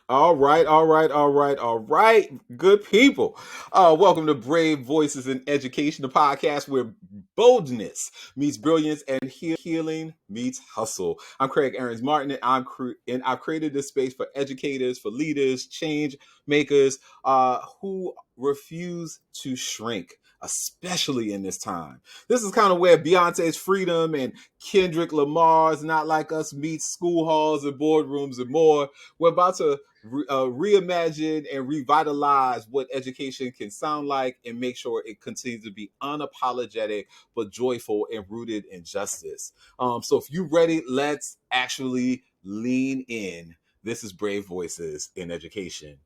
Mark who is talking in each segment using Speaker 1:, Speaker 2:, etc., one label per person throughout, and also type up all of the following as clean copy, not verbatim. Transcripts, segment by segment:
Speaker 1: All right. Good people. Welcome to Brave Voices in Education, the podcast where boldness meets brilliance and healing meets hustle. I'm Craig Aarons Martin, and I've created this space for educators, for leaders, change makers who refuse to shrink, especially in this time. This is kind of where Beyonce's Freedom and Kendrick Lamar's Not Like Us meets school halls and boardrooms and more. We're about to reimagine and revitalize what education can sound like and make sure it continues to be unapologetic but joyful and rooted in justice. So if you're ready, let's actually lean in. This is Brave Voices in Education.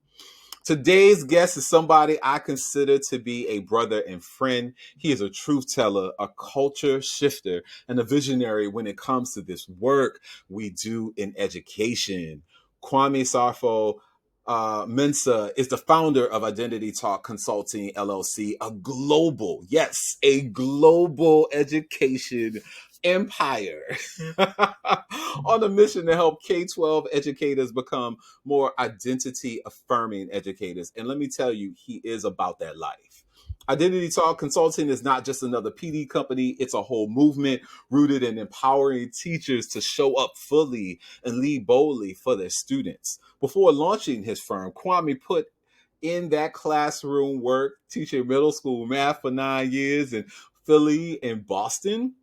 Speaker 1: Today's guest is somebody I consider to be a brother and friend. He is a truth teller, a culture shifter, and a visionary when it comes to this work we do in education. Kwame Sarfo-Mensah is the founder of Identity Talk Consulting LLC, a global education empire on a mission to help K-12 educators become more identity affirming educators. And let me tell you, he is about that life. Identity Talk Consulting is not just another PD company, it's a whole movement rooted in empowering teachers to show up fully and lead boldly for their students. Before launching his firm, Kwame put in that classroom work, teaching middle school math for 9 years in Philly and Boston.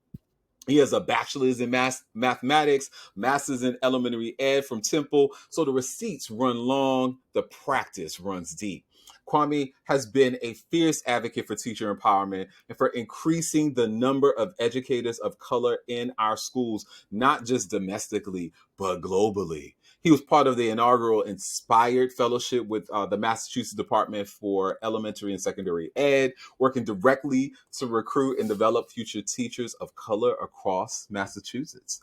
Speaker 1: He has a bachelor's in mathematics, master's in elementary ed from Temple. So the receipts run long, the practice runs deep. Kwame has been a fierce advocate for teacher empowerment and for increasing the number of educators of color in our schools, not just domestically, but globally. He was part of the inaugural Inspired Fellowship with the Massachusetts Department for Elementary and Secondary Ed, working directly to recruit and develop future teachers of color across Massachusetts.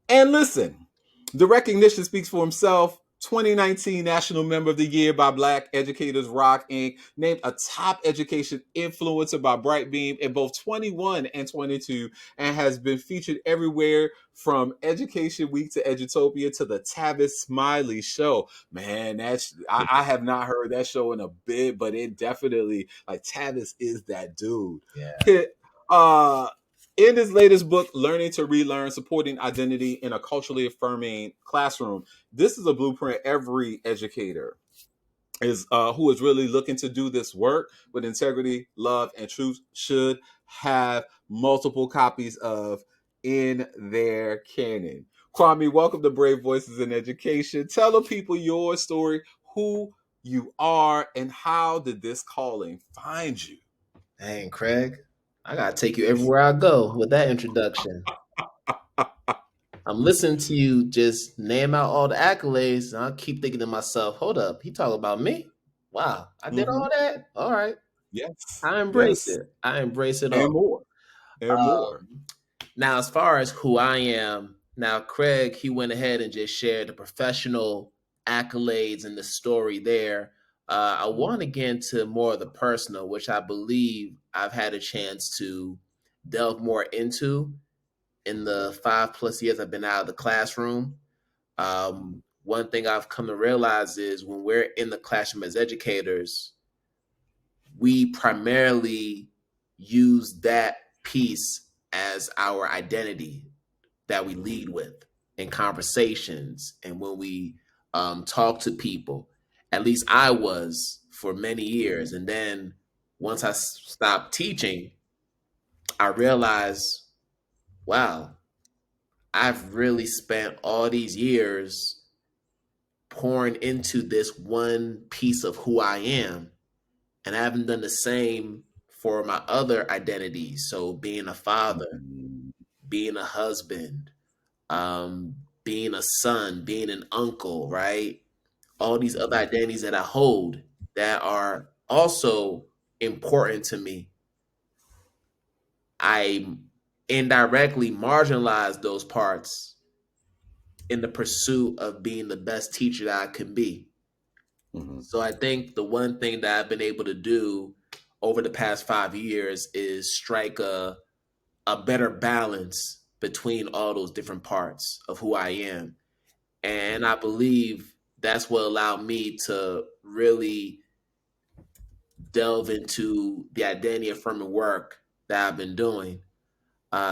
Speaker 1: And listen, the recognition speaks for himself. 2019 National Member of the Year by Black Educators Rock Inc., named a top education influencer by Brightbeam in both 21 and 22, and has been featured everywhere from Education Week to Edutopia to the Tavis Smiley Show. Man, I have not heard that show in a bit, but it definitely, like, Tavis is that dude.
Speaker 2: Yeah.
Speaker 1: Uh, in his latest book, Learning to Relearn, Supporting Identity in a Culturally Affirming Classroom, this is a blueprint every educator is who is really looking to do this work with integrity, love, and truth should have multiple copies of in their canon. Kwame, welcome to Brave Voices in Education. Tell the people your story, who you are, and how did this calling find you?
Speaker 2: Dang, Craig. I gotta take you everywhere I go with that introduction. I'm listening to you just name out all the accolades, and I keep thinking to myself, hold up, he talking about me? Wow, I did
Speaker 1: Mm-hmm.
Speaker 2: all that? All right.
Speaker 1: Yes,
Speaker 2: I embrace
Speaker 1: yes,
Speaker 2: it. I embrace it
Speaker 1: and
Speaker 2: all.
Speaker 1: more, and more.
Speaker 2: Now, as far as who I am, now Craig, he went ahead and just shared the professional accolades and the story there. I want to get into more of the personal, which I believe I've had a chance to delve more into in the 5+ years I've been out of the classroom. One thing I've come to realize is when we're in the classroom as educators, we primarily use that piece as our identity that we lead with in conversations and when we talk to people. At least I was for many years. And then once I stopped teaching, I realized, wow, I've really spent all these years pouring into this one piece of who I am. And I haven't done the same for my other identities. So being a father, being a husband, um, being a son, being an uncle, right? All these other identities that I hold that are also important to me. I indirectly marginalize those parts in the pursuit of being the best teacher that I can be.
Speaker 1: Mm-hmm.
Speaker 2: So I think the one thing that I've been able to do over the past 5 years is strike a better balance between all those different parts of who I am. And I believe that's what allowed me to really delve into the identity affirming work that I've been doing.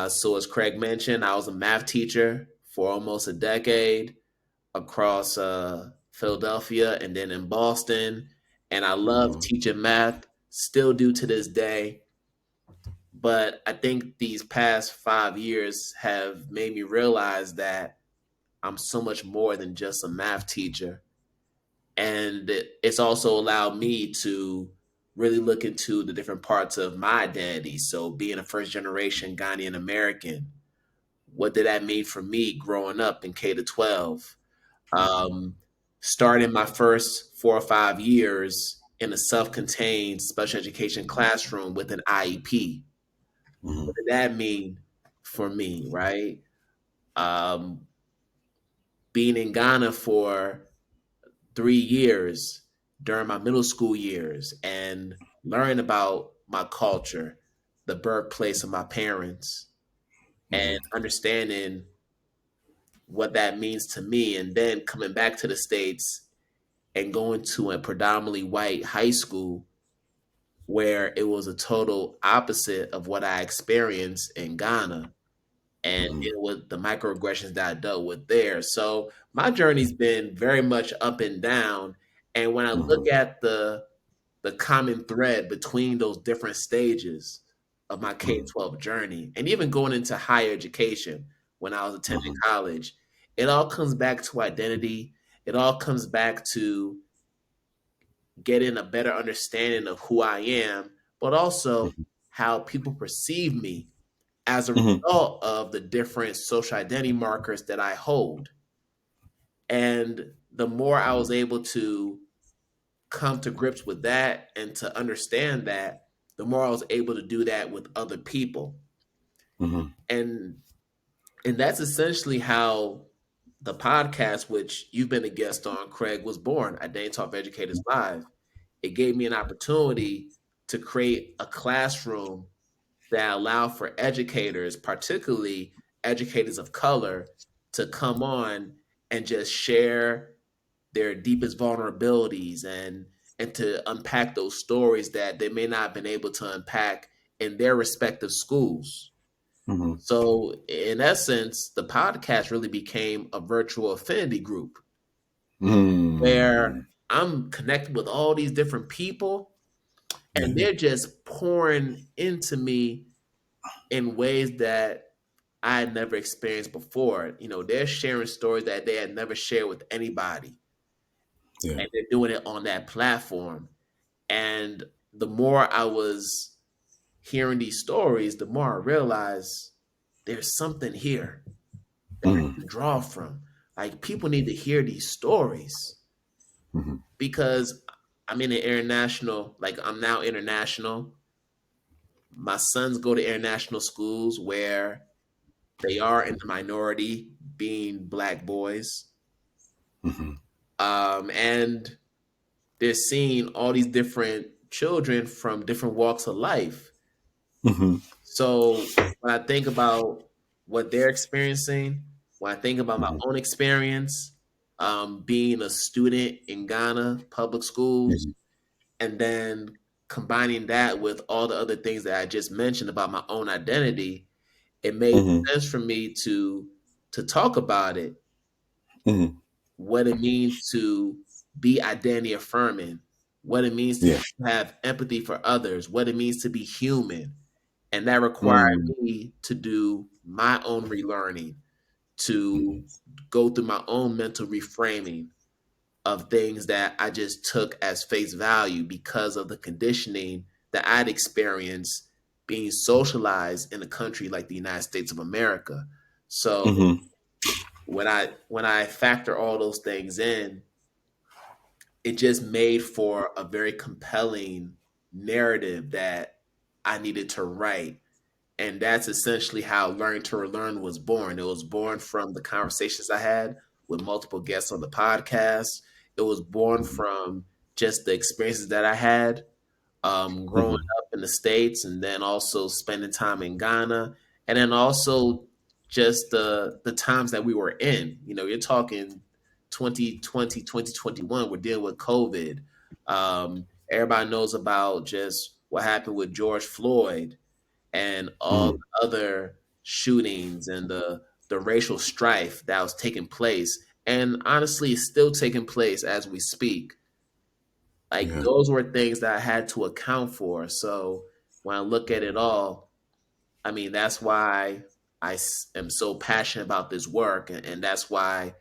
Speaker 2: So, as Craig mentioned, I was a math teacher for almost a decade across Philadelphia and then in Boston. And I love
Speaker 1: Mhm.
Speaker 2: teaching math, still do to this day. But I think these past 5 years have made me realize that I'm so much more than just a math teacher. And it's also allowed me to really look into the different parts of my identity. So, being a first generation Ghanaian American, what did that mean for me growing up in K to 12? Um, Starting my first 4 or 5 years in a self contained special education classroom with an IEP. What
Speaker 1: Mhm.
Speaker 2: did that mean for me, right? Um, Being in Ghana for 3 years during my middle school years and learning about my culture, the birthplace of my parents, and
Speaker 1: Mhm.
Speaker 2: understanding what that means to me, and then coming back to the States and going to a predominantly white high school where it was a total opposite of what I experienced in Ghana and
Speaker 1: Mhm.
Speaker 2: deal with the microaggressions that I dealt with there. So my journey's been very much up and down. And when I look
Speaker 1: Mhm.
Speaker 2: at the common thread between those different stages of my K
Speaker 1: Mhm.
Speaker 2: 12 journey, and even going into higher education when I was attending
Speaker 1: Mhm.
Speaker 2: college, it all comes back to identity. It all comes back to getting a better understanding of who I am, but also
Speaker 1: Mhm.
Speaker 2: how people perceive me as a
Speaker 1: Mhm.
Speaker 2: result of the different social identity markers that I hold. And the more I was able to come to grips with that and to understand that, the more I was able to do that with other people.
Speaker 1: Mhm.
Speaker 2: And that's essentially how the podcast, which you've been a guest on, Craig, was born. Identity Talk Educators Live. It gave me an opportunity to create a classroom that allow for educators, particularly educators of color, to come on and just share their deepest vulnerabilities and to unpack those stories that they may not have been able to unpack in their respective schools.
Speaker 1: Mhm.
Speaker 2: So in essence, the podcast really became a virtual affinity group where
Speaker 1: Mhm.
Speaker 2: I'm connected with all these different people and
Speaker 1: Yeah.
Speaker 2: they're just pouring into me in ways that I had never experienced before. You know, they're sharing stories that they had never shared with anybody,
Speaker 1: Yeah.
Speaker 2: and they're doing it on that platform. And the more I was hearing these stories, the more I realized there's something here that I
Speaker 1: Mhm.
Speaker 2: can draw from. Like, people need to hear these stories
Speaker 1: Mhm.
Speaker 2: because I'm in an international, like, I'm now international. My sons go to international schools where they are in the minority, being black boys.
Speaker 1: Mhm.
Speaker 2: And they're seeing all these different children from different walks of life.
Speaker 1: Mhm.
Speaker 2: So when I think about what they're experiencing, when I think about my
Speaker 1: Mhm.
Speaker 2: own experience, being a student in Ghana public schools,
Speaker 1: Mhm.
Speaker 2: and then combining that with all the other things that I just mentioned about my own identity, it made
Speaker 1: Mhm.
Speaker 2: sense for me to talk about it,
Speaker 1: Mhm.
Speaker 2: what it means to be identity affirming, what it means to
Speaker 1: Yeah.
Speaker 2: have empathy for others, what it means to be human. And that required
Speaker 1: Mhm.
Speaker 2: me to do my own relearning, to
Speaker 1: Mhm.
Speaker 2: go through my own mental reframing of things that I just took as face value because of the conditioning that I'd experienced being socialized in a country like the United States of America. So
Speaker 1: Mhm.
Speaker 2: when I factor all those things in, it just made for a very compelling narrative that I needed to write. And that's essentially how Learn to Relearn was born. It was born from the conversations I had with multiple guests on the podcast. It was born
Speaker 1: Mhm.
Speaker 2: from just the experiences that I had growing
Speaker 1: Mhm.
Speaker 2: up in the States and then also spending time in Ghana. And then also just the times that we were in. You know, you're talking 2020, 2021, we're dealing with COVID. Everybody knows about just what happened with George Floyd and all
Speaker 1: Mm,
Speaker 2: the other shootings and the racial strife that was taking place, and honestly is still taking place as we speak. Like
Speaker 1: yeah.
Speaker 2: those were things that I had to account for. So when I look at it all, I mean, that's why am so passionate about this work, and that's why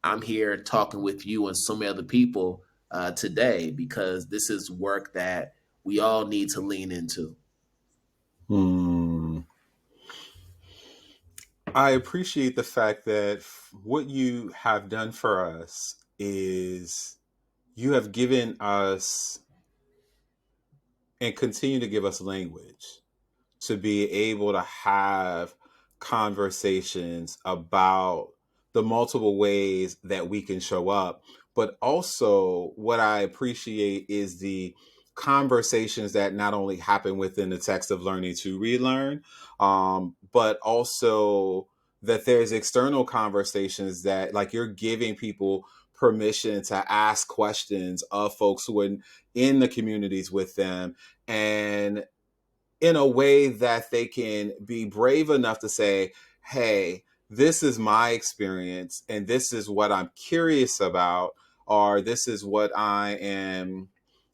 Speaker 2: I'm here talking with you and so many other people today, because this is work that we all need to lean into.
Speaker 1: Hmm. I appreciate the fact that what you have done for us is you have given us and continue to give us language to be able to have conversations about the multiple ways that we can show up. But also, what I appreciate is the conversations that not only happen within the text of learning to relearn, but also that there's external conversations that, like, you're giving people permission to ask questions of folks who are in the communities with them, and in a way that they can be brave enough to say, hey, this is my experience and this is what I'm curious about, or this is what I am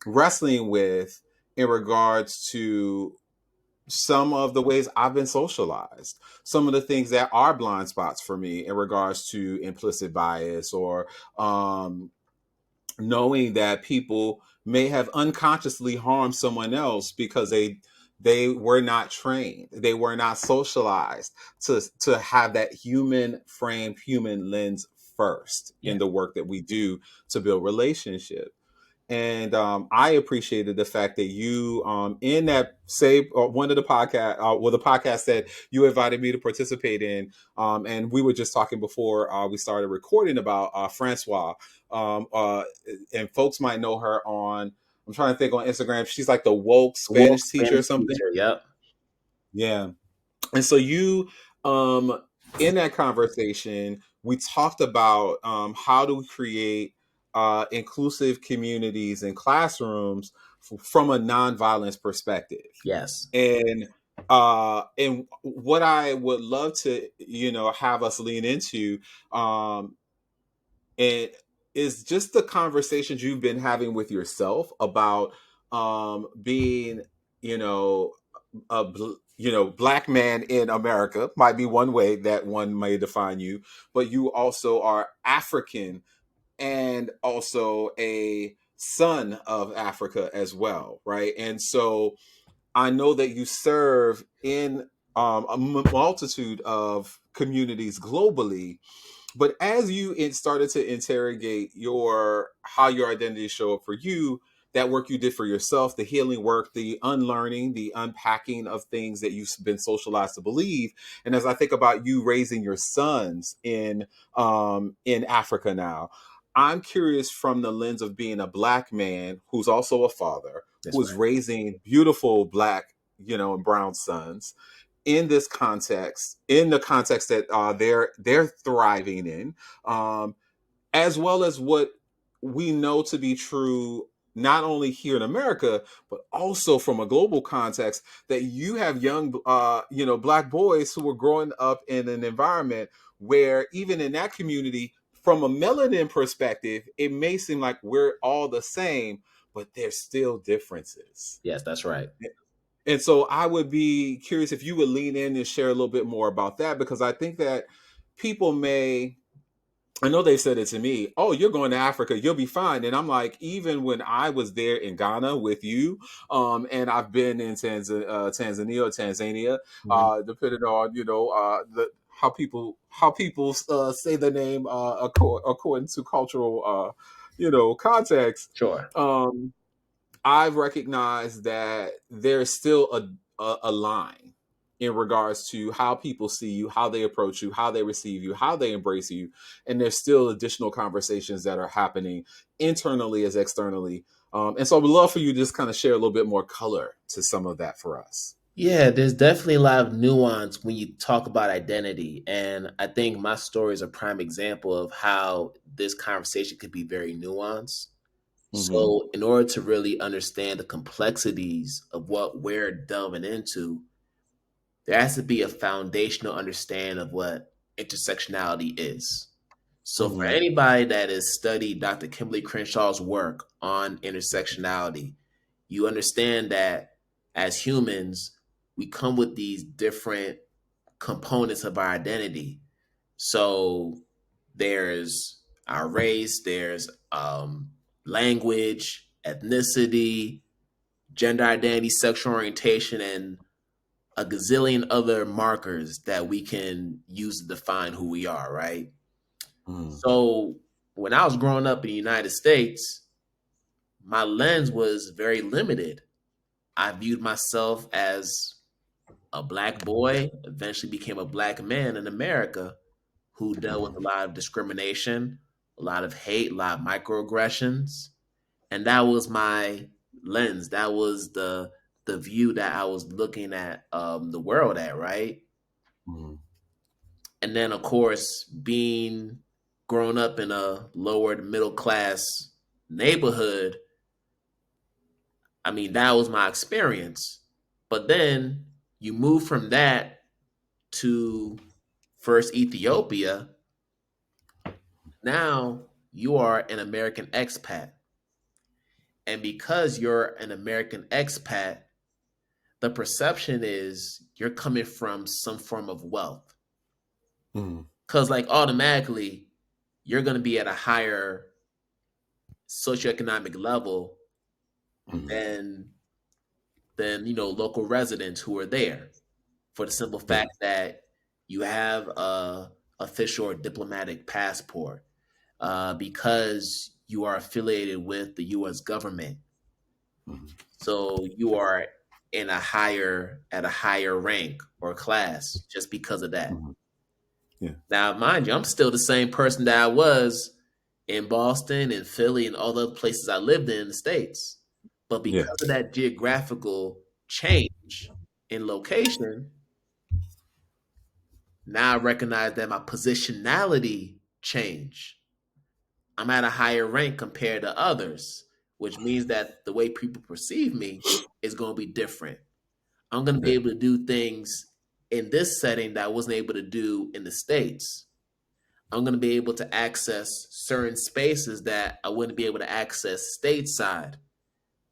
Speaker 1: wrestling with in regards to some of the ways I've been socialized, some of the things that are blind spots for me in regards to implicit bias, or um, knowing that people may have unconsciously harmed someone else because they were not trained, they were not socialized to have that human frame, human lens first
Speaker 2: Yeah.
Speaker 1: in the work that we do to build relationship. And I appreciated the fact that you, in that say one of the podcast, well, the podcast that you invited me to participate in, and we were just talking before we started recording about Francois, um, uh, and folks might know her on. I'm trying to think on Instagram. She's like the woke
Speaker 2: The woke
Speaker 1: Spanish teacher or
Speaker 2: Spanish
Speaker 1: something.
Speaker 2: teacher. Yep.
Speaker 1: Yeah. And so you, um, in that conversation, we talked about how to create inclusive communities and classrooms from a nonviolence perspective.
Speaker 2: Yes.
Speaker 1: And what I would love to, have us lean into, um, and is just the conversations you've been having with yourself about being, you know, black man in America might be one way that one may define you, but you also are African and also a son of Africa as well, right? And so I know that you serve in multitude of communities globally, but as you started to interrogate your how your identity show up for you, that work you did for yourself, the healing work, the unlearning, the unpacking of things that you've been socialized to believe, and as I think about you raising your sons in Africa now, I'm curious from the lens of being a black man who's also a father
Speaker 2: That's
Speaker 1: who is
Speaker 2: right.
Speaker 1: raising beautiful black, and brown sons in this context, in the context that they're thriving in, um, as well as what we know to be true not only here in America but also from a global context, that you have young black boys who are growing up in an environment where even in that community, from a melanin perspective, it may seem like we're all the same, but there's still differences.
Speaker 2: Yes, that's right.
Speaker 1: And so I would be curious if you would lean in and share a little bit more about that, because I think that people may, I know they've said it to me, oh, you're going to Africa, you'll be fine. And I'm like, even when I was there in Ghana with you, and I've been in Tanzania,
Speaker 2: Mhm.
Speaker 1: depending on, how people say the name according to cultural, context.
Speaker 2: Sure.
Speaker 1: Um, I've recognized that there's still a line in regards to how people see you, how they approach you, how they receive you, how they embrace you. And there's still additional conversations that are happening internally as externally. And so I would love for you to just kind of share a little bit more color to some of that for us.
Speaker 2: Yeah, there's definitely a lot of nuance when you talk about identity. And I think my story is a prime example of how this conversation could be very nuanced.
Speaker 1: Mm-hmm.
Speaker 2: So, in order to really understand the complexities of what we're delving into, there has to be a foundational understanding of what intersectionality is. So, for
Speaker 1: Mm-hmm.
Speaker 2: anybody that has studied Dr. Kimberly Crenshaw's work on intersectionality, you understand that as humans, we come with these different components of our identity. So, there's our race, there's language, ethnicity, gender identity, sexual orientation, and a gazillion other markers that we can use to define who we are, right?
Speaker 1: Mm-hmm.
Speaker 2: So when I was growing up in the United States, my lens was very limited. I viewed myself as a black boy, eventually became a black man in America who dealt with a lot of discrimination, a lot of hate, a lot of microaggressions. And that was my lens. That was the view that I was looking at the world at, right?
Speaker 1: Mm-hmm.
Speaker 2: And then of course being grown up in a lower middle class neighborhood, I mean that was my experience. But then you move from that to first Ethiopia. Now you are an American expat, and because you're an American expat, the perception is you're coming from some form of wealth,
Speaker 1: Mm-hmm.
Speaker 2: because like automatically you're going to be at a higher socioeconomic level
Speaker 1: Mm-hmm.
Speaker 2: than local residents who are there, for the simple
Speaker 1: Yeah.
Speaker 2: fact that you have a official or diplomatic passport, because you are affiliated with the U.S. government.
Speaker 1: Mm-hmm.
Speaker 2: So you are at a higher rank or class just because of that.
Speaker 1: Mm-hmm. Yeah.
Speaker 2: Now, mind you, I'm still the same person that I was in Boston and Philly and all the other places I lived in the States. But
Speaker 1: Yeah.
Speaker 2: because of that geographical change in location, now I recognize that my positionality changed. I'm at a higher rank compared to others, which means that the way people perceive me is going to be different. I'm going to be
Speaker 1: Yeah.
Speaker 2: able to do things in this setting that I wasn't able to do in the States. I'm going to be able to access certain spaces that I wouldn't be able to access stateside,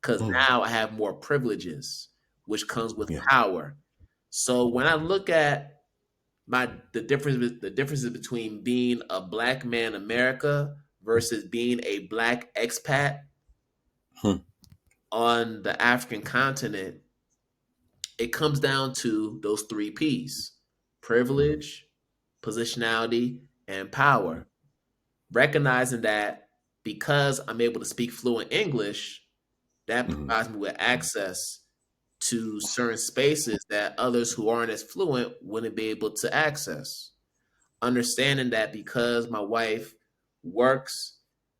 Speaker 2: because
Speaker 1: Mm-hmm.
Speaker 2: now I have more privileges, which comes with
Speaker 1: Yeah.
Speaker 2: power. So when I look at the differences between being a black man in America versus being a black expat
Speaker 1: Hmm.
Speaker 2: on the African continent, it comes down to those three P's: privilege, positionality, and power. Recognizing that because I'm able to speak fluent English, that
Speaker 1: Mm-hmm.
Speaker 2: provides me with access to certain spaces that others who aren't as fluent wouldn't be able to access. Understanding that because my wife works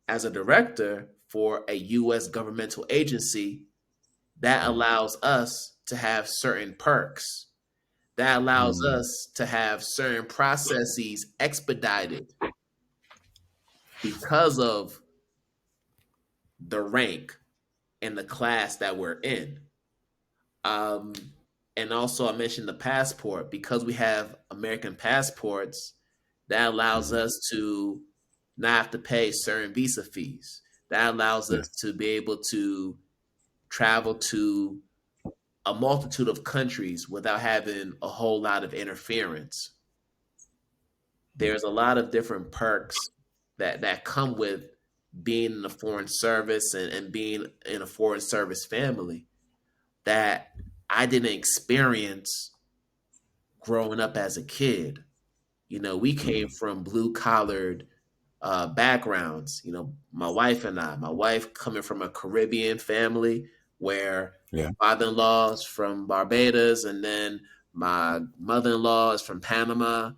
Speaker 2: as a director for a US governmental agency, that allows us to have certain perks. That allows
Speaker 1: Mm-hmm.
Speaker 2: us to have certain processes expedited because of the rank and the class that we're in. Um, and also, I mentioned the passport. Because we have American passports, that allows
Speaker 1: Mm-hmm.
Speaker 2: us to not have to pay certain visa fees. That allows
Speaker 1: Yeah.
Speaker 2: us to be able to travel to a multitude of countries without having a whole lot of interference. There's a lot of different perks that come with being in the foreign service and being in a foreign service family that I didn't experience growing up as a kid. We came
Speaker 1: Mm-hmm.
Speaker 2: from blue collared backgrounds. My wife and I, my wife coming from a Caribbean family where
Speaker 1: Yeah.
Speaker 2: father in law is from Barbados, and then my mother in law is from Panama.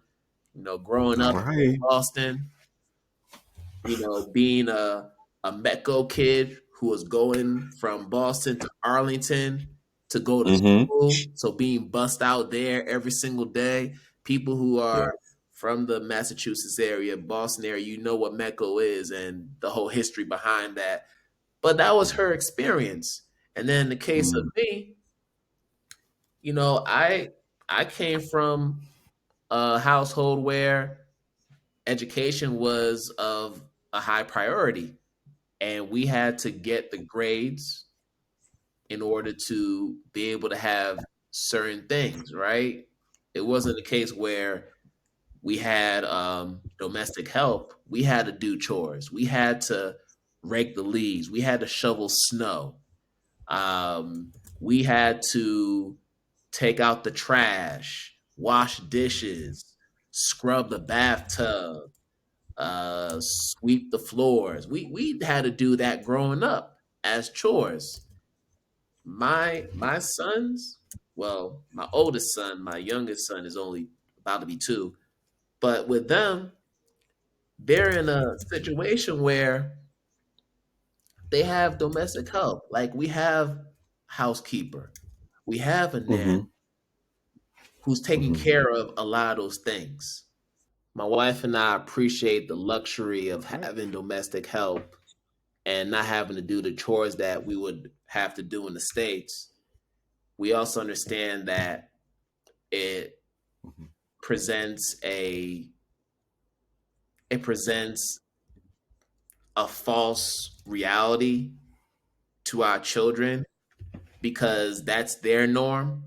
Speaker 2: Growing
Speaker 1: All
Speaker 2: up in
Speaker 1: right.
Speaker 2: Boston, being a Metco kid who was going from Boston to Arlington. to go to
Speaker 1: Mm-hmm.
Speaker 2: school. So being bussed out there every single day, people who
Speaker 1: Yeah.
Speaker 2: are from the Massachusetts area, Boston area, you know what Mecco is and the whole history behind that. But that was her experience. And then in the case of
Speaker 1: Mm-hmm.
Speaker 2: me, you know, I came from a household where education was of a high priority, and we had to get the grades in order to be able to have certain things, right? It wasn't a case where we had domestic help. We had to do chores. We had to rake the leaves. We had to shovel snow. We had to take out the trash, wash dishes, scrub the bathtub, sweep the floors. We had to do that growing up as chores. My sons, well, my oldest son, my youngest son is only about to be 2, but with them, they're in a situation where they have domestic help. Like we have housekeeper, we have a nanny
Speaker 1: Mm-hmm.
Speaker 2: who's taking
Speaker 1: Mm-hmm.
Speaker 2: care of a lot of those things. My wife and I appreciate the luxury of
Speaker 1: Right.
Speaker 2: having domestic help and not having to do the chores that we would have to do in the States. We also understand that it
Speaker 1: Mm-hmm.
Speaker 2: presents a it presents a false reality to our children because that's their norm.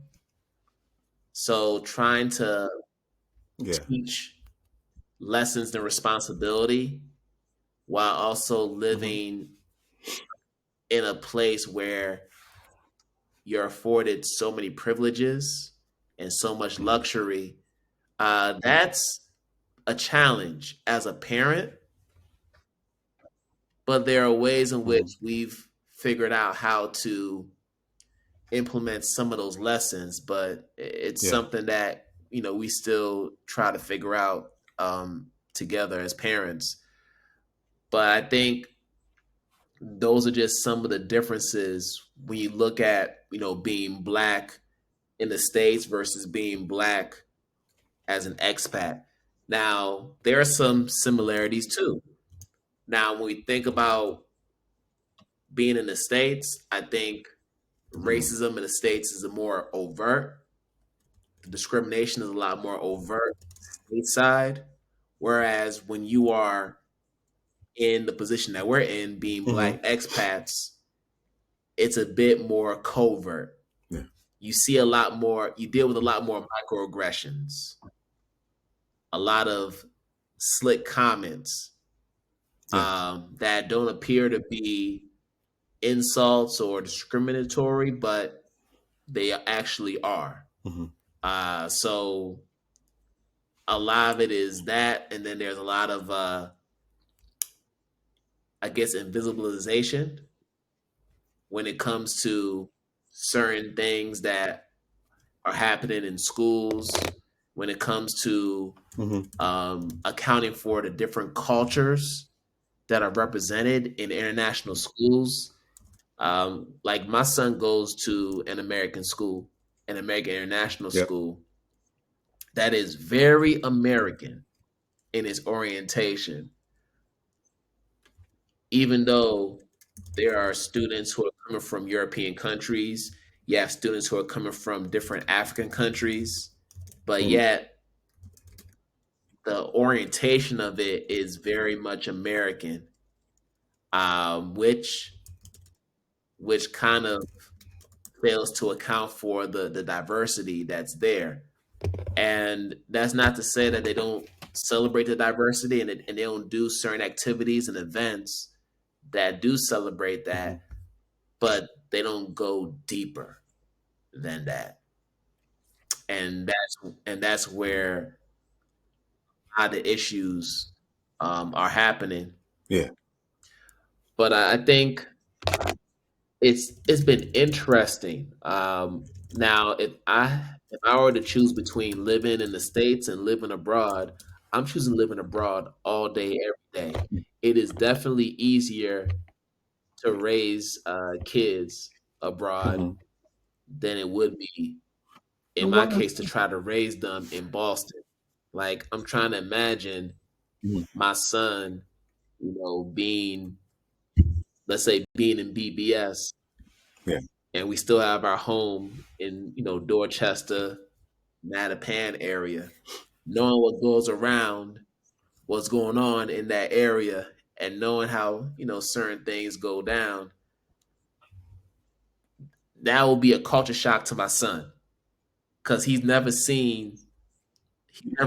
Speaker 2: So trying to
Speaker 1: Yeah.
Speaker 2: teach lessons and responsibility while also
Speaker 1: Mm-hmm.
Speaker 2: living in a place where you're afforded so many privileges and so much luxury, that's a challenge as a parent. But there are ways in
Speaker 1: Mm-hmm.
Speaker 2: which we've figured out how to implement some of those lessons, but it's
Speaker 1: Yeah.
Speaker 2: something that we still try to figure out together as parents. But I think those are just some of the differences when you look at being black in the States versus being black as an expat. Now there are some similarities too. Now when we think about being in the States, I think
Speaker 1: Mm-hmm.
Speaker 2: racism in the States is a more overt. The discrimination is a lot more overt stateside. Whereas when you are in the position that we're in, being
Speaker 1: Mm-hmm.
Speaker 2: black expats, it's a bit more covert.
Speaker 1: Yeah.
Speaker 2: You see a lot more, you deal with a lot more microaggressions, a lot of slick comments
Speaker 1: Yeah.
Speaker 2: that don't appear to be insults or discriminatory, but they actually are.
Speaker 1: Mm-hmm.
Speaker 2: So a lot of it is that, and then there's a lot of, I guess, invisibilization when it comes to certain things that are happening in schools, when it comes to
Speaker 1: Mm-hmm.
Speaker 2: accounting for the different cultures that are represented in international schools. Like my son goes to an American school, an American international
Speaker 1: Yep.
Speaker 2: school that is very American in its orientation, even though there are students who are coming from European countries, you have students who are coming from different African countries, but
Speaker 1: Mm-hmm.
Speaker 2: yet the orientation of it is very much American, which kind of fails to account for the diversity that's there. And that's not to say that they don't celebrate the diversity and they don't do certain activities and events that do celebrate
Speaker 1: Mm-hmm.
Speaker 2: that, but they don't go deeper than that. And that's where a lot of the issues are happening.
Speaker 1: Yeah.
Speaker 2: But I think it's been interesting. Now, if I were to choose between living in the States and living abroad, I'm choosing living abroad all day, every day. It is definitely easier to raise kids abroad
Speaker 1: Mm-hmm.
Speaker 2: than it would be in
Speaker 1: And
Speaker 2: my
Speaker 1: what are
Speaker 2: case to try to raise them in Boston. Like I'm trying to imagine
Speaker 1: Mhm.
Speaker 2: my son, being, let's say, being in BBS,
Speaker 1: Yeah,
Speaker 2: and we still have our home in, Dorchester, Mattapan area, knowing what goes around, what's going on in that area, and knowing how, certain things go down, that will be a culture shock to my son because he's never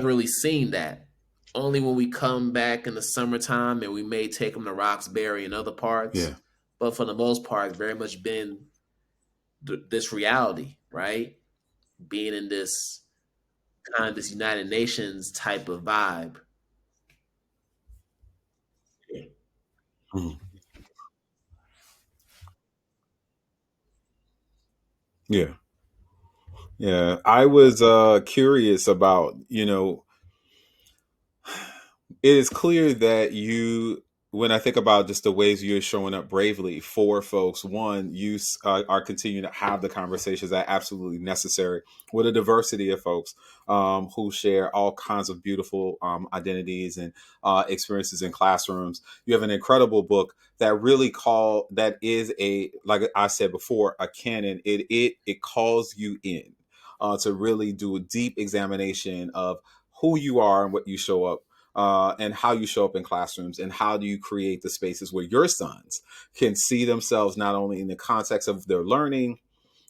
Speaker 2: really seen that. Only when we come back in the summertime and we may take him to Roxbury and other parts.
Speaker 1: yeah.
Speaker 2: But for the most part, it's very much been this reality, right? Being in this kind of this United Nations type of vibe.
Speaker 1: Mhm. Yeah. Yeah. I was curious about, it is clear that you, when I think about just the ways you're showing up bravely for folks, one, are continuing to have the conversations that are absolutely necessary with a diversity of folks who share all kinds of beautiful identities and experiences in classrooms. You have an incredible book that that is like I said before, a canon. It calls you in to really do a deep examination of who you are and what you show up and how you show up in classrooms, and how do you create the spaces where your sons can see themselves not only in the context of their learning,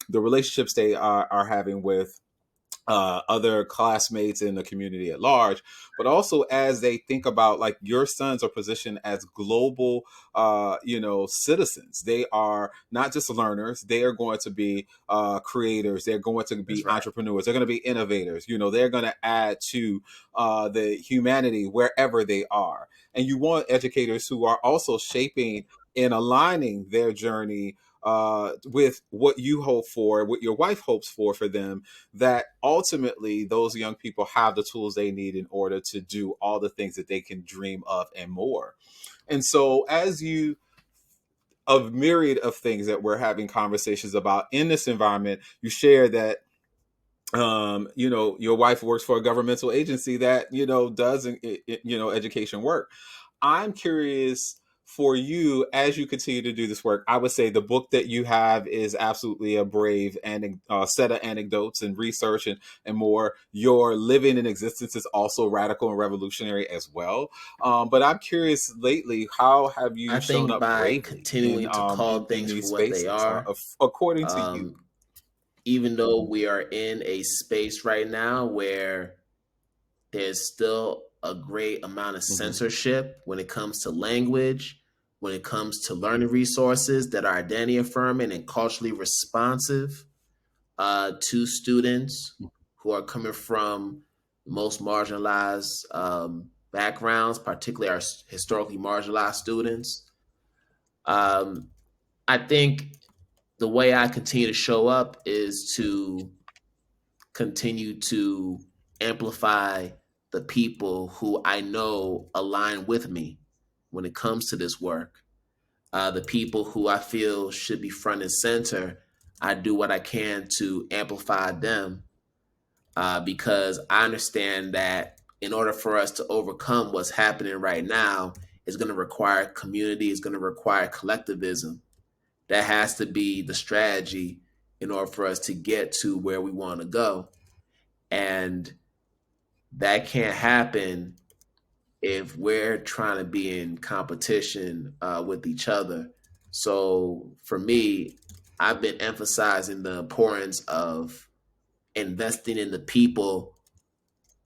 Speaker 1: the relationships they are having with other classmates in the community at large, but also as they think about, like, your sons are positioned as global, citizens. They are not just learners; they are going to be creators. They're going to
Speaker 2: That's
Speaker 1: be
Speaker 2: right.
Speaker 1: entrepreneurs. They're going to be innovators. They're going to add to the humanity wherever they are. And you want educators who are also shaping and aligning their journey with what you hope for, what your wife hopes for them, that ultimately those young people have the tools they need in order to do all the things that they can dream of and more. And so, as you, a myriad of things that we're having conversations about in this environment, you share that your wife works for a governmental agency that does education work. I'm curious, for you, as you continue to do this work, I would say the book that you have is absolutely a brave and set of anecdotes and research and more. Your living in existence is also radical and revolutionary as well. But I'm curious, lately, how have you
Speaker 2: I
Speaker 1: shown
Speaker 2: think
Speaker 1: up
Speaker 2: by
Speaker 1: bravely in
Speaker 2: continuing to call
Speaker 1: in
Speaker 2: things for
Speaker 1: these
Speaker 2: what they
Speaker 1: spaces,
Speaker 2: are,
Speaker 1: according to you?
Speaker 2: um, even though we are in a space right now where there's still a great amount of
Speaker 1: Hmm.
Speaker 2: censorship when it comes to language, when it comes to learning resources that are identity affirming and culturally responsive to students who are coming from most marginalized backgrounds, particularly our historically marginalized students. Um, I think the way I continue to show up is to continue to amplify the people who I know align with me when it comes to this work. The people who I feel should be front and center, I do what I can to amplify them because I understand that in order for us to overcome what's happening right now, it's going to require community, it's going to require collectivism. That has to be the strategy in order for us to get to where we want to go. And that can't happen if we're trying to be in competition with each other. So for me, I've been emphasizing the importance of investing in the people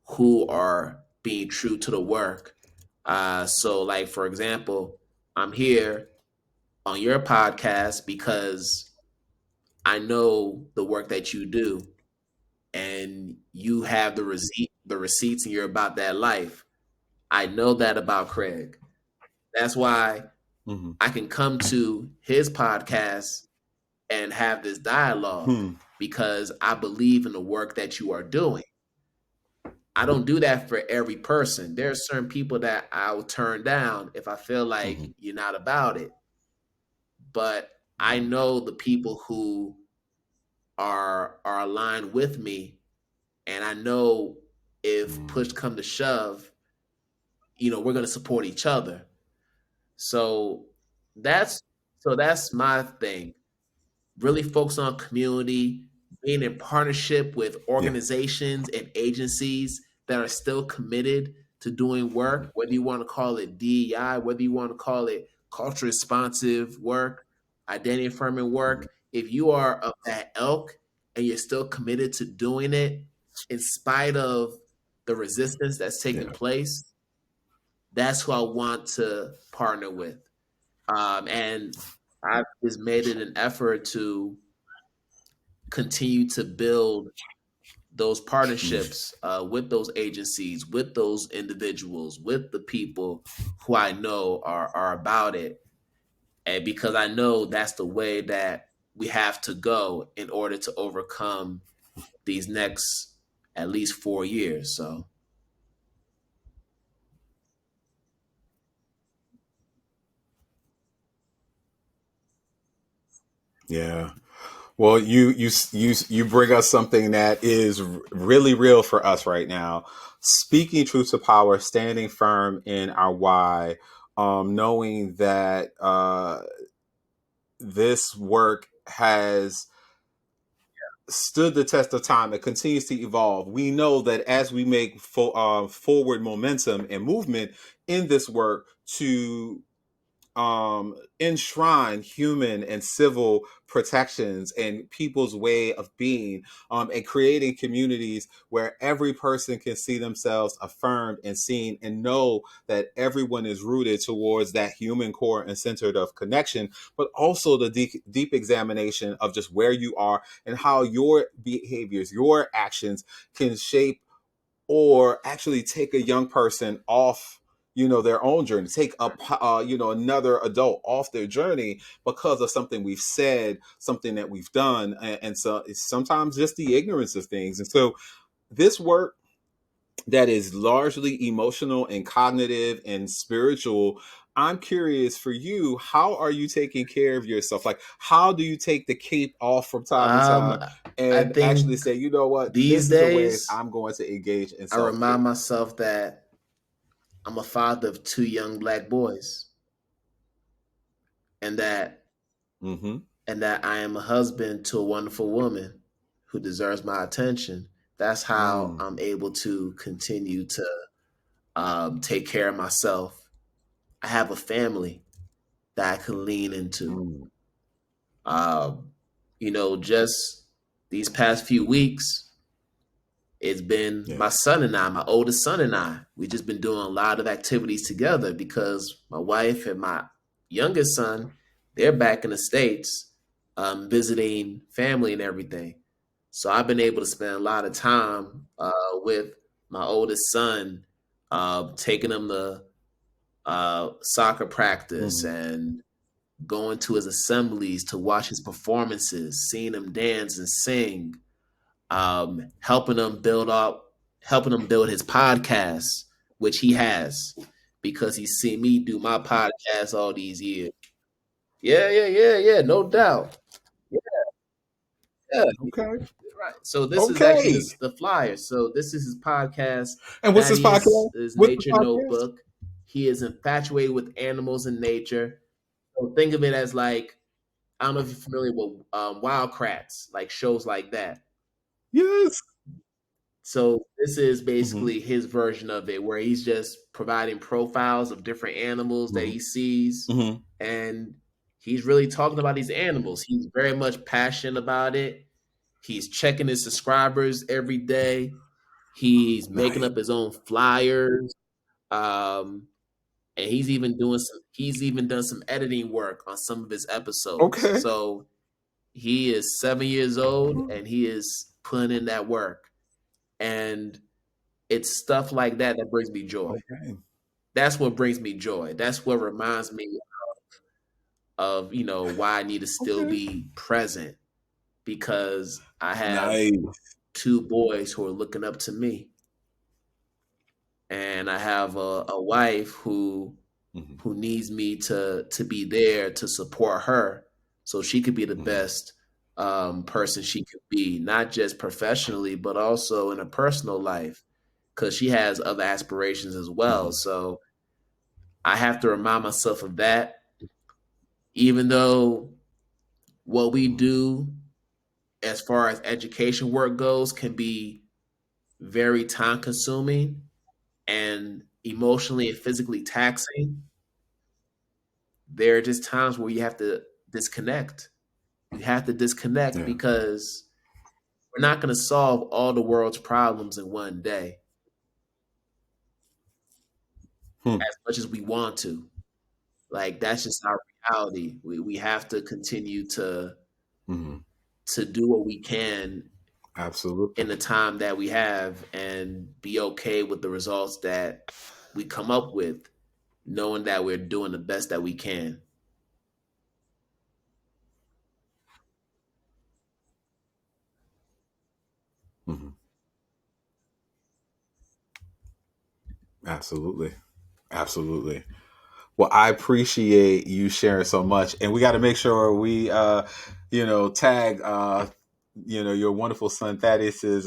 Speaker 2: who are being true to the work. So, like, for example, I'm here on your podcast because I know the work that you do and you have the receipts, and you're about that life. I know that about Craig. That's why
Speaker 1: Hmm.
Speaker 2: I can come to his podcast and have this dialogue
Speaker 1: Hmm.
Speaker 2: because I believe in the work that you are doing. I don't do that for every person. There are certain people that I will turn down if I feel like
Speaker 1: Hmm.
Speaker 2: you're not about it. But I know the people who are aligned with me, and I know if push
Speaker 1: Mm.
Speaker 2: come to shove, we're going to support each other. So that's that's my thing. Really focus on community, being in partnership with
Speaker 1: Yeah.
Speaker 2: organizations and agencies that are still committed to doing work, whether you want to call it DEI, whether you want to call it culture responsive work, identity affirming
Speaker 1: Mhm.
Speaker 2: work. If you are of that ilk and you're still committed to doing it in spite of the resistance that's taking
Speaker 1: Yeah.
Speaker 2: place, that's who I want to partner with. And I've just made it an effort to continue to build those
Speaker 1: Mm.
Speaker 2: partnerships with those agencies, with those individuals, with the people who I know are about it. And because I know that's the way that we have to go in order to overcome these next at least 4 years. So,
Speaker 1: Yeah. Well, you bring us something that is really real for us right now. Speaking truth to power, standing firm in our why, knowing that this work has stood the test of time. It continues to evolve. We know that as we make forward momentum and movement in this work to enshrine human and civil protections and people's way of being, and creating communities where every person can see themselves affirmed and seen and know that everyone is rooted towards that human core and centered of connection, but also the deep examination of just where you are and how your behaviors, your actions can shape or actually take a young person off their own journey, take up another adult off their journey because of something we've said, something that we've done, and so it's sometimes just the ignorance of things. And so this work that is largely emotional and cognitive and spiritual, I'm curious for you, how are you taking care of yourself? Like, how do you take the cape off from time to
Speaker 2: um,
Speaker 1: time
Speaker 2: I
Speaker 1: and actually
Speaker 2: think
Speaker 1: say, you know what,
Speaker 2: these
Speaker 1: this is the way
Speaker 2: days
Speaker 1: I'm going to engage in
Speaker 2: I remind
Speaker 1: self-care?
Speaker 2: myself that I'm a father of two young black boys, and that
Speaker 1: Mm-hmm.
Speaker 2: I am a husband to a wonderful woman who deserves my attention. That's how
Speaker 1: Mm.
Speaker 2: I'm able to continue to take care of myself. I have a family that I can lean into.
Speaker 1: Mm.
Speaker 2: Um, just these past few weeks, it's been
Speaker 1: Yeah.
Speaker 2: my son and I, my oldest son and I. We just been doing a lot of activities together because my wife and my youngest son, they're back in the States, visiting family and everything. So I've been able to spend a lot of time with my oldest son, taking him to soccer practice
Speaker 1: Mm.
Speaker 2: and going to his assemblies to watch his performances, seeing him dance and sing, helping him helping him build his podcast, which he has because he's seen me do my podcast all these years. Yeah, yeah, yeah, yeah, no doubt. Yeah, yeah,
Speaker 1: Okay.
Speaker 2: right. So this is actually
Speaker 1: Okay.
Speaker 2: the flyer. So this is his podcast.
Speaker 1: And what's this
Speaker 2: Thaddeus
Speaker 1: podcast?
Speaker 2: is
Speaker 1: What's the
Speaker 2: Nature
Speaker 1: podcast?
Speaker 2: Notebook. He is infatuated with animals and nature. So think of it as like, I don't know if you're familiar with Wildcrats, like shows like that.
Speaker 1: Yes.
Speaker 2: So this is
Speaker 1: Mm-hmm.
Speaker 2: basically his version of it, where he's just providing profiles of different animals that
Speaker 1: Mm-hmm.
Speaker 2: he sees,
Speaker 1: Mm-hmm.
Speaker 2: and he's really talking about these animals. He's very much passionate about it. He's checking his subscribers every day. He's making
Speaker 1: Nice.
Speaker 2: up his own flyers, um, and he's even done some editing work on some of his episodes.
Speaker 1: Okay.
Speaker 2: So he is 7 years old, and he is putting in that work. And it's stuff like that that brings me joy.
Speaker 1: Okay.
Speaker 2: That's what brings me joy. That's what reminds me of, why I need to still
Speaker 1: Okay.
Speaker 2: be present because I have
Speaker 1: Nice.
Speaker 2: two boys who are looking up to me. And I have a wife
Speaker 1: Mm-hmm.
Speaker 2: who needs me to be there to support her so she could be the
Speaker 1: Mm-hmm.
Speaker 2: best person she could be, not just professionally, but also in a personal life, because she has other aspirations as well.
Speaker 1: Mhm.
Speaker 2: So I have to remind myself of that, even though what we
Speaker 1: Mhm.
Speaker 2: do as far as education work goes can be very time consuming and emotionally and physically taxing. There are just times where you have to disconnect. You have to disconnect
Speaker 1: Yeah.
Speaker 2: because we're not going to solve all the world's problems in one day
Speaker 1: Hmm.
Speaker 2: as much as we want to. Like that's just our reality. We have to continue
Speaker 1: Mhm.
Speaker 2: to do what we can
Speaker 1: Absolutely.
Speaker 2: in the time that we have and be okay with the results that we come up with, knowing that we're doing the best that we can.
Speaker 1: Mhm. Absolutely. Absolutely. Well, I appreciate you sharing so much, and we got to make sure we, tag, your wonderful son Thaddeus's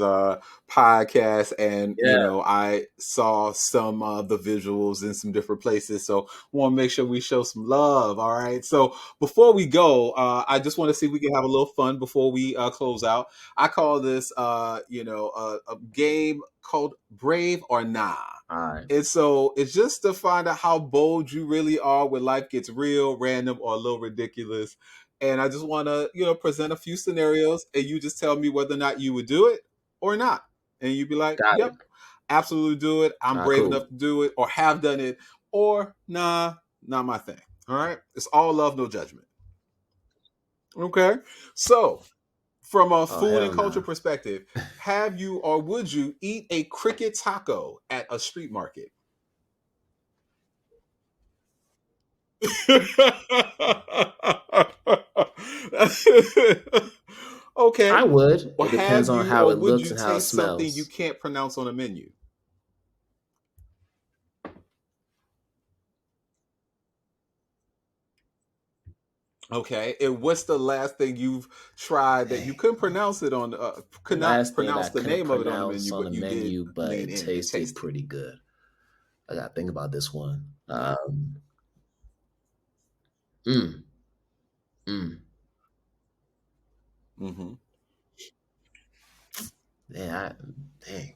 Speaker 1: podcast, and
Speaker 2: Yeah.
Speaker 1: I saw some of the visuals in some different places, so want to make sure we show some love. All right. So before we go, I just want to see if we can have a little fun before we close out. I call this, a game called Brave or Nah.
Speaker 2: All right.
Speaker 1: And so it's just to find out how bold you really are when life gets real, random, or a little ridiculous. And I just want to, present a few scenarios, and you just tell me whether or not you would do it or not. And you'd be like,
Speaker 2: Got it.
Speaker 1: yep, absolutely do it. I'm
Speaker 2: All right,
Speaker 1: brave enough
Speaker 2: cool.
Speaker 1: to do it, or have done it, or nah, not my thing. All right. It's all love, no judgment. Okay. So, from a
Speaker 2: Oh,
Speaker 1: food and
Speaker 2: hell
Speaker 1: culture
Speaker 2: no.
Speaker 1: perspective, have you or would you eat a cricket taco at a street market? Okay.
Speaker 2: I would.
Speaker 1: Or
Speaker 2: It depends
Speaker 1: have
Speaker 2: on
Speaker 1: you
Speaker 2: how
Speaker 1: or
Speaker 2: it
Speaker 1: would
Speaker 2: looks
Speaker 1: you
Speaker 2: and how it
Speaker 1: taste something you
Speaker 2: smells.
Speaker 1: can't pronounce on a menu? Okay. And what's the last thing you've tried that you
Speaker 2: Dang.
Speaker 1: couldn't pronounce it on
Speaker 2: The
Speaker 1: could not
Speaker 2: last thing that
Speaker 1: pronounce
Speaker 2: I
Speaker 1: the
Speaker 2: couldn't
Speaker 1: name of it on the
Speaker 2: pronounce
Speaker 1: menu,
Speaker 2: on
Speaker 1: but
Speaker 2: the
Speaker 1: you did
Speaker 2: menu, but
Speaker 1: lean
Speaker 2: it
Speaker 1: in and
Speaker 2: tasted
Speaker 1: taste it?
Speaker 2: pretty good. I got to think about this one. Mm, mm.
Speaker 1: Mm-hmm.
Speaker 2: Yeah, dang.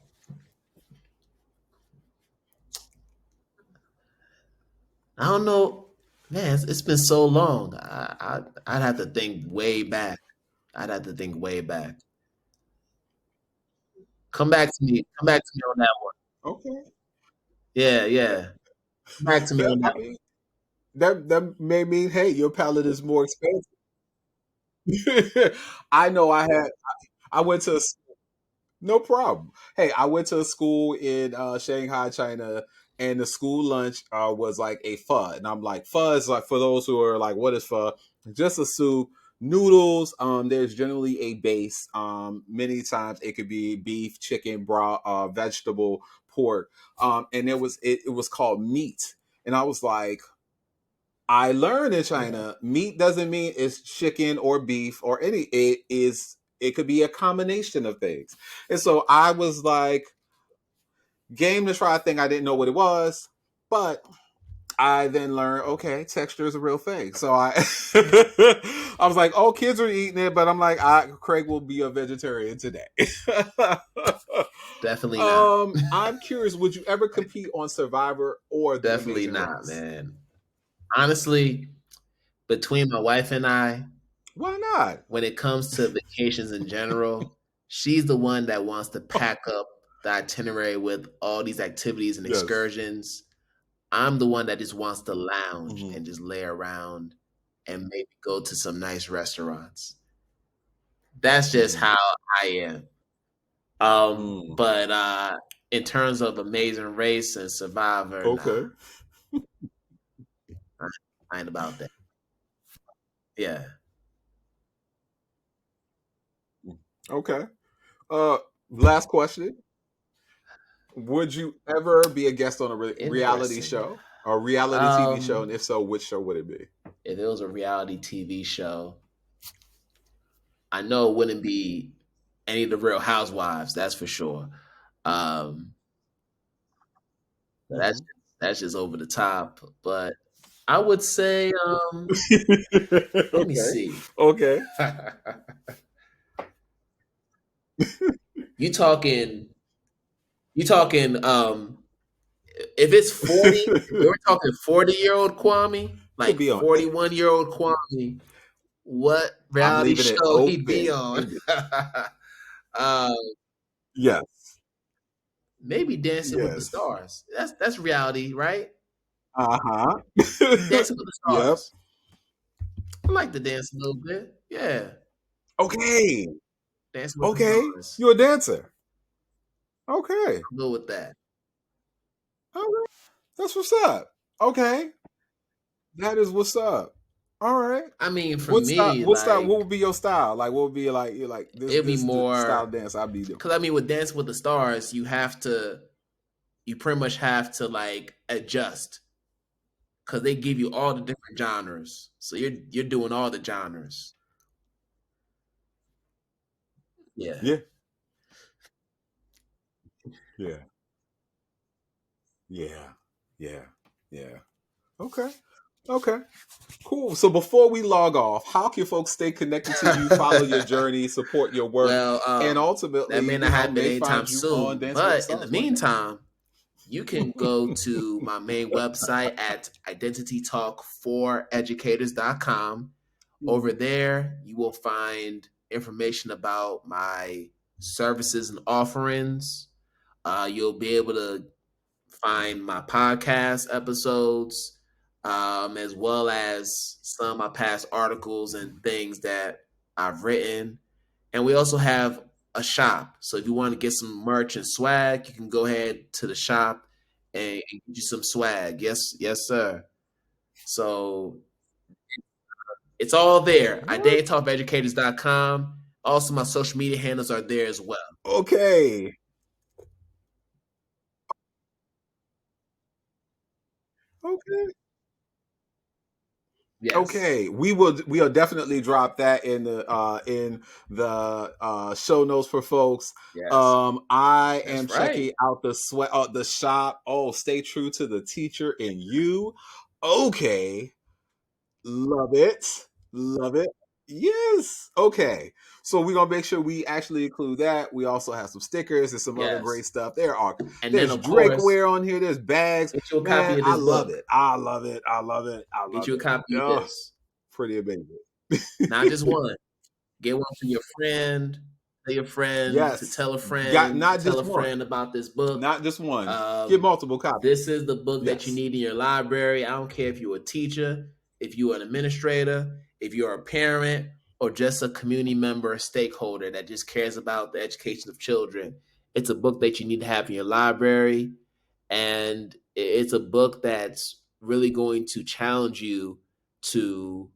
Speaker 2: I don't know. Man, it's been so long. I'd have to think way back. I'd have to think way back. Come back to me. Come back to me on that one.
Speaker 1: Okay.
Speaker 2: Yeah, yeah. Come back to me on
Speaker 1: I
Speaker 2: that
Speaker 1: mean, that may mean, hey, your palate is more expensive. I know I went to no problem. Hey, I went to a school in Shanghai, China, and the school lunch was like a pho. And I'm like, pho is like, for those who are like, what is pho? Just a soup, noodles. There's generally a base. Many times it could be beef, chicken, broth, vegetable, pork. And it was called meat. And I was like, I learned in
Speaker 2: one.
Speaker 1: China, meat doesn't mean it's chicken or beef or any. It could be a combination of things. And so I was like, game to try a thing I didn't know what it was, but I then learned, okay, texture is a real thing. So I I was like, oh, kids are eating it, but I'm like, Craig will be a vegetarian today.
Speaker 2: Definitely not.
Speaker 1: I'm curious, would you ever compete on Survivor or The
Speaker 2: Definitely
Speaker 1: Amazing
Speaker 2: not,
Speaker 1: Race?
Speaker 2: man. Honestly, between my wife and I,
Speaker 1: Why not?
Speaker 2: when it comes to vacations in general, she's the one that wants to pack up the itinerary with all these activities and
Speaker 1: Yes.
Speaker 2: excursions. I'm the one that just wants to lounge
Speaker 1: Mhm.
Speaker 2: and just lay around and maybe go to some nice restaurants. That's just
Speaker 1: Mhm.
Speaker 2: how I am.
Speaker 1: Mm.
Speaker 2: But in terms of Amazing Race and Survivor, nah,
Speaker 1: Okay.
Speaker 2: I ain't about that. Yeah.
Speaker 1: Okay. Uh, Last question. Would you ever be a guest on a reality
Speaker 2: Interesting.
Speaker 1: show or reality TV show?
Speaker 2: Um,
Speaker 1: And if so, which show would it be?
Speaker 2: if it was a reality TV show, I know it wouldn't be any of the Real Housewives, that's for sure. Um, that's
Speaker 1: Mhm.
Speaker 2: that's just over the top. But I would say, let me
Speaker 1: Okay.
Speaker 2: see.
Speaker 1: Okay.
Speaker 2: you talking you talking if it's 40, if we're talking 40-year-old Kwame,
Speaker 1: Could
Speaker 2: like
Speaker 1: be on.
Speaker 2: 41-year-old Kwame, what
Speaker 1: I'm
Speaker 2: reality
Speaker 1: leaving it
Speaker 2: show he'd be
Speaker 1: open
Speaker 2: on?
Speaker 1: ended.
Speaker 2: uh,
Speaker 1: Yes.
Speaker 2: maybe Dancing with the
Speaker 1: Yes.
Speaker 2: Stars. That's reality, right?
Speaker 1: Uh-huh.
Speaker 2: Dancing with the
Speaker 1: Yep.
Speaker 2: Stars. I like to dance a little bit. Yeah,
Speaker 1: Okay.
Speaker 2: Dancing with the
Speaker 1: Okay.
Speaker 2: Stars.
Speaker 1: You're a dancer. Okay.
Speaker 2: I'll go with that.
Speaker 1: All right. That's what's up. Okay. That is what's up. All right.
Speaker 2: I mean, for
Speaker 1: What style?
Speaker 2: me,
Speaker 1: What style? What
Speaker 2: like
Speaker 1: would be your style? Like, what would be like? You're like this.
Speaker 2: it'd be
Speaker 1: This the style of
Speaker 2: more
Speaker 1: dance I'd be doing.
Speaker 2: because I mean, with Dancing with the Stars, you pretty much have to like adjust because they give you all the different genres. So you're doing all the genres. Yeah.
Speaker 1: Yeah. Yeah. Yeah. Yeah. Yeah. Okay. Okay. Cool. So before we log off, how can folks stay connected to you, follow your journey, support your work,
Speaker 2: well,
Speaker 1: and
Speaker 2: that may
Speaker 1: ultimately,
Speaker 2: not happen
Speaker 1: may
Speaker 2: anytime
Speaker 1: find you on
Speaker 2: soon,
Speaker 1: Dancing with the
Speaker 2: but in the
Speaker 1: Stars one day?
Speaker 2: meantime, you can go to my main website at identitytalk4educators.com. Over
Speaker 1: Mhm.
Speaker 2: there, you will find information about my services and offerings. You'll be able to find my podcast episodes, as well as some of my past articles and things that I've written. And we also have a shop. So if you want to get some merch and swag, you can go ahead to the shop and get you some swag. Yes, yes, sir. So it's all there.
Speaker 1: All right.
Speaker 2: identitytalkeducators.com. Also, my social media handles are there as well.
Speaker 1: Okay. Okay.
Speaker 2: Yes.
Speaker 1: Okay, we'll definitely drop that in the show notes for folks.
Speaker 2: Yes.
Speaker 1: I am
Speaker 2: That's right.
Speaker 1: checking out the shop. Oh, stay true to the teacher in you. Okay, love it. Love it. Yes. Okay. So we're gonna make sure we actually include that. We also have some stickers and some other great
Speaker 2: Yes.
Speaker 1: stuff.
Speaker 2: And then,
Speaker 1: There's
Speaker 2: of course,
Speaker 1: drinkware on here, there's bags.
Speaker 2: get you a
Speaker 1: Man,
Speaker 2: copy of
Speaker 1: I
Speaker 2: this
Speaker 1: love
Speaker 2: book.
Speaker 1: it. I love it. I love it. I
Speaker 2: Get
Speaker 1: love
Speaker 2: you a
Speaker 1: it.
Speaker 2: copy of
Speaker 1: Oh,
Speaker 2: this.
Speaker 1: pretty amazing.
Speaker 2: Not just one. Get one for your friend. Tell your friend to
Speaker 1: Yes.
Speaker 2: tell a
Speaker 1: Got
Speaker 2: friend to
Speaker 1: not
Speaker 2: tell
Speaker 1: just
Speaker 2: a
Speaker 1: one.
Speaker 2: friend about this book.
Speaker 1: Not just one. Get
Speaker 2: Um,
Speaker 1: multiple copies.
Speaker 2: this is the book that you
Speaker 1: Yes.
Speaker 2: need in your library. I don't care if you're a teacher, if you're an administrator, if you're a parent, or just a community member or stakeholder that just cares about the education of children. It's a book that you need to have in your library. And it's a book that's really going to challenge you to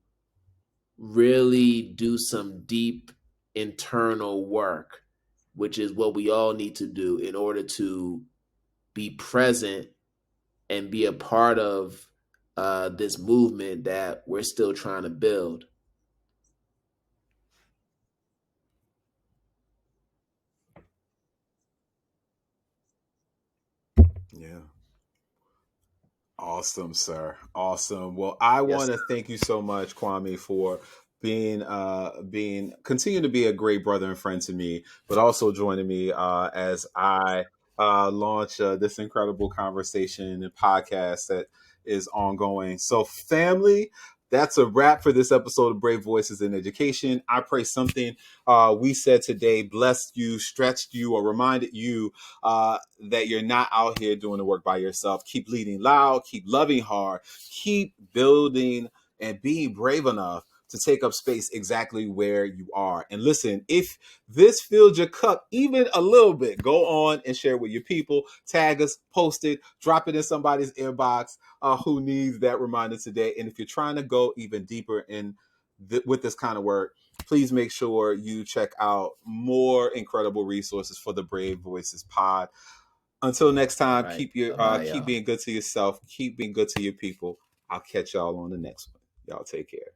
Speaker 2: really do some deep internal work, which is what we all need to do in order to be present and be a part of this movement that we're still trying to build.
Speaker 1: Yeah. Awesome, sir. Awesome. Well, I
Speaker 2: Yes,
Speaker 1: want to
Speaker 2: sir.
Speaker 1: thank you so much, Kwame, for being continue to be a great brother and friend to me, but also joining me as I launch this incredible conversation and podcast that is ongoing. So, family, that's a wrap for this episode of Brave Voices in Education. I pray something we said today blessed you, stretched you, or reminded you that you're not out here doing the work by yourself. Keep leading loud, keep loving hard, keep building and being brave enough to take up space exactly where you are. And listen, if this filled your cup even a little bit, go on and share with your people, tag us, post it, drop it in somebody's inbox who needs that reminder today. And if you're trying to go even deeper with this kind of work, please make sure you check out more incredible resources for the Brave Voices pod. Until next
Speaker 2: All
Speaker 1: time,
Speaker 2: right. Bye bye,
Speaker 1: keep
Speaker 2: y'all.
Speaker 1: being good to yourself, keep being good to your people. I'll catch y'all on the next one. Y'all take care.